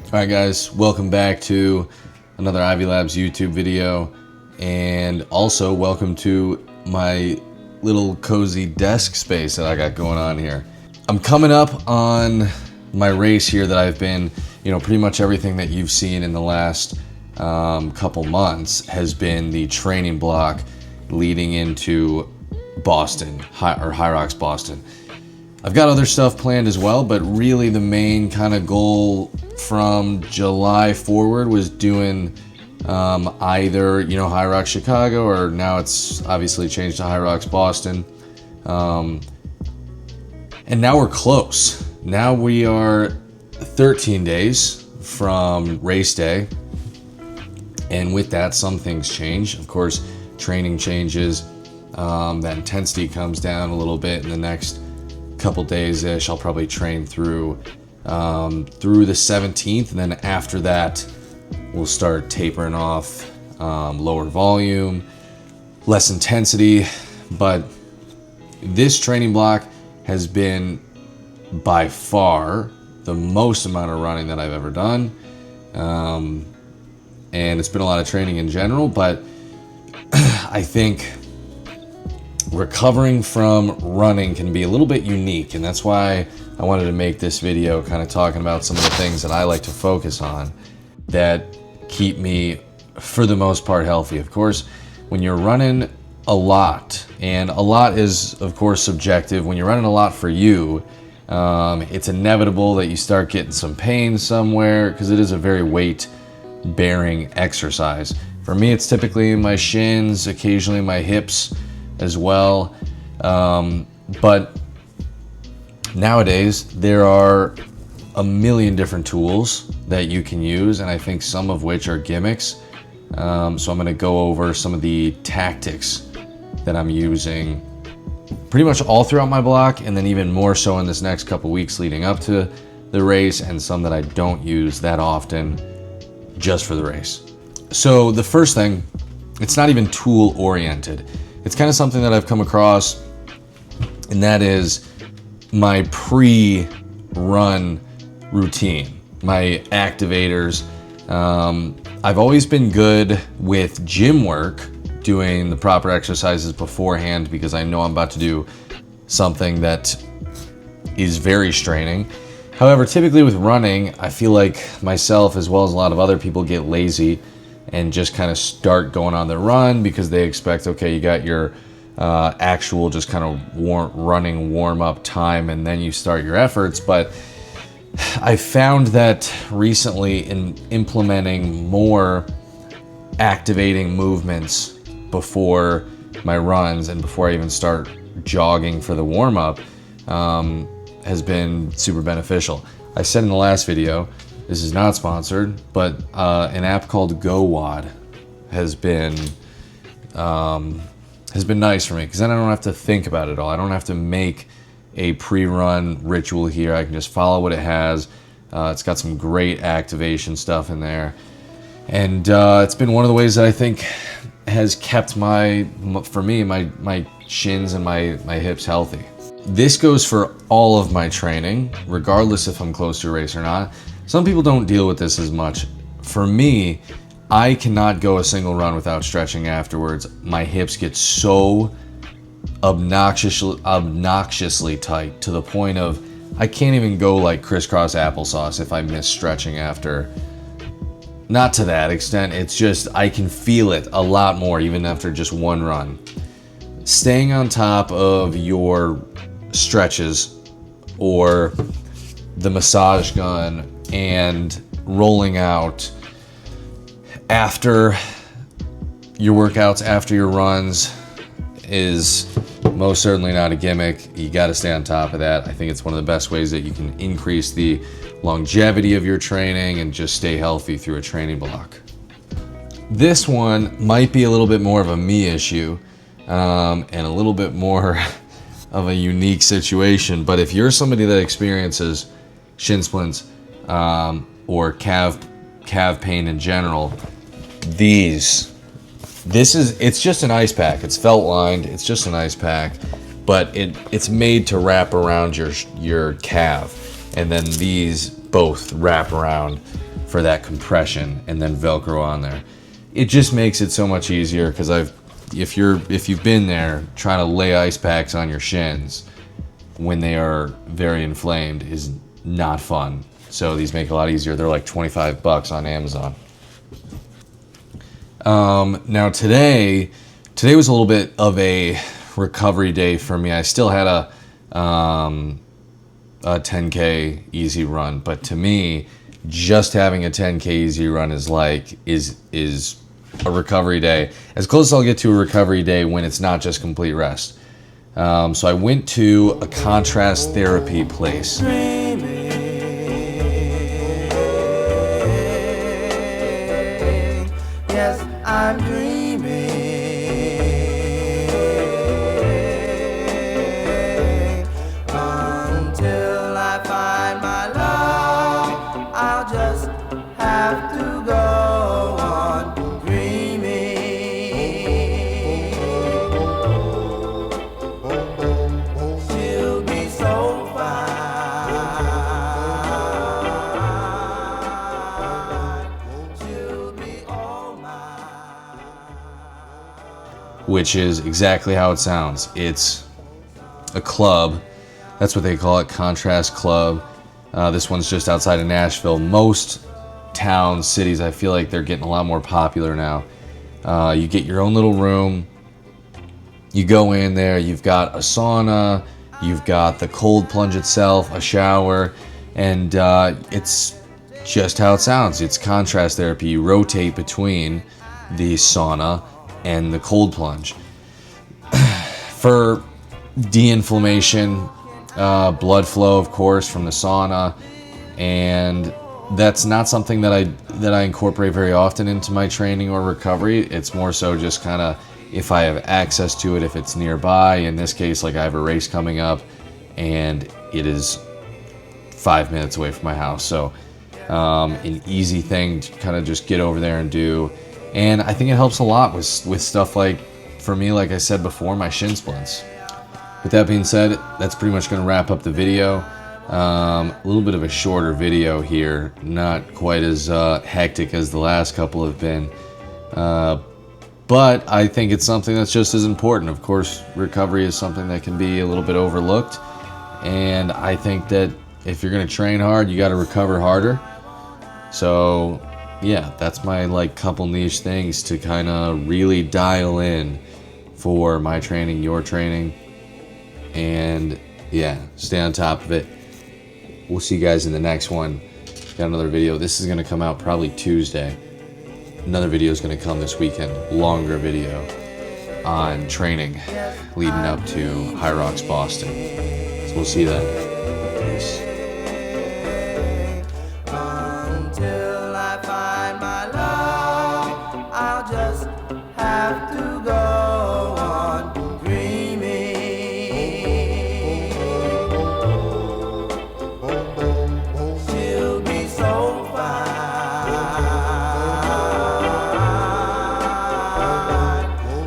Alright guys, welcome back to another Ivy Labs YouTube video, and also welcome to my little cozy desk space that I got going on here. I'm coming up on my race here that I've been, pretty much everything that you've seen in the last couple months has been the training block leading into Boston, or Hyrox Boston. I've got other stuff planned as well, but really the main kind of goal from July forward was doing either, Hyrox Chicago, or now it's obviously changed to Hyrox Boston. And now we're close. Now we are 13 days from race day. And with that, some things change. Of course, training changes. That intensity comes down a little bit in the next couple days-ish. I'll probably train through the 17th, and then after that we'll start tapering off, lower volume, less intensity. But this training block has been by far the most amount of running that I've ever done, and it's been a lot of training in general, but I think recovering from running can be a little bit unique, and that's why I wanted to make this video kind of talking about some of the things that I like to focus on that keep me, for the most part, healthy. Of course, when you're running a lot, and a lot is, of course, subjective. When you're running a lot for you, it's inevitable that you start getting some pain somewhere, because it is a very weight-bearing exercise. For me, it's typically my shins, occasionally my hips as well, but nowadays there are a million different tools that you can use, and I think some of which are gimmicks. So I'm going to go over some of the tactics that I'm using pretty much all throughout my block, and then even more so in this next couple weeks leading up to the race, and some that I don't use that often just for the race. So the first thing, it's not even tool oriented. It's kind of something that I've come across, and that is my pre-run routine, my activators. I've always been good with gym work, doing the proper exercises beforehand, because I know I'm about to do something that is very straining. However, typically with running, I feel like myself, as well as a lot of other people, get lazy and just kind of start going on the run because they expect, okay, you got your actual just kind of running warm-up time, and then you start your efforts. But I found that recently, in implementing more activating movements before my runs and before I even start jogging for the warm-up, has been super beneficial. I said in the last video, this is not sponsored, but an app called GoWOD has been nice for me, because then I don't have to think about it all. I don't have to make a pre-run ritual here. I can just follow what it has. It's got some great activation stuff in there, and it's been one of the ways that I think has kept my shins and my hips healthy. This goes for all of my training, regardless if I'm close to a race or not. Some people don't deal with this as much. For me, I cannot go a single run without stretching afterwards. My hips get so obnoxiously tight, to the point of I can't even go like crisscross applesauce if I miss stretching after. Not to that extent, it's just I can feel it a lot more even after just one run. Staying on top of your stretches or the massage gun and rolling out after your workouts, after your runs, is most certainly not a gimmick. You got to stay on top of that. I think it's one of the best ways that you can increase the longevity of your training and just stay healthy through a training block. This one might be a little bit more of a me issue, and a little bit more of a unique situation, but if you're somebody that experiences shin splints or calf pain in general, it's just an ice pack. It's felt lined. It's just an ice pack, but it's made to wrap around your calf, and then these both wrap around for that compression and then Velcro on there. It just makes it so much easier because if you've been there, trying to lay ice packs on your shins when they are very inflamed is not fun. So these make it a lot easier. They're like $25 on Amazon. Now today was a little bit of a recovery day for me. I still had a 10K easy run, but to me, just having a 10K easy run is a recovery day. As close as I'll get to a recovery day when it's not just complete rest. So I went to a contrast therapy place. Yes, I'm dreaming until I find my love. I'll just have to go on dreaming. She'll be so fine. She'll be all mine. Which is exactly how it sounds. It's a club. That's what they call it, Contrast Club. This one's just outside of Nashville. Most towns, cities, I feel like they're getting a lot more popular now. You get your own little room. You go in there, you've got a sauna, you've got the cold plunge itself, a shower, and it's just how it sounds. It's contrast therapy. You rotate between the sauna and the cold plunge. For de-inflammation, blood flow, of course, from the sauna, and that's not something that I incorporate very often into my training or recovery. It's more so just kind of if I have access to it, if it's nearby. In this case, like I have a race coming up, and it is 5 minutes away from my house, so an easy thing to kind of just get over there and do. And I think it helps a lot with stuff like, for me, like I said before, my shin splints. With that being said, that's pretty much going to wrap up the video. A little bit of a shorter video here, not quite as hectic as the last couple have been. But I think it's something that's just as important. Of course, recovery is something that can be a little bit overlooked. And I think that if you're going to train hard, you got to recover harder. So yeah, that's my like couple niche things to kind of really dial in for my training, your training, and yeah, stay on top of it. We'll see you guys in the next one. Got another video. This is going to come out probably Tuesday. Another video is going to come this weekend, longer video on training leading up to Hyrox Boston. So we'll see you then. Peace.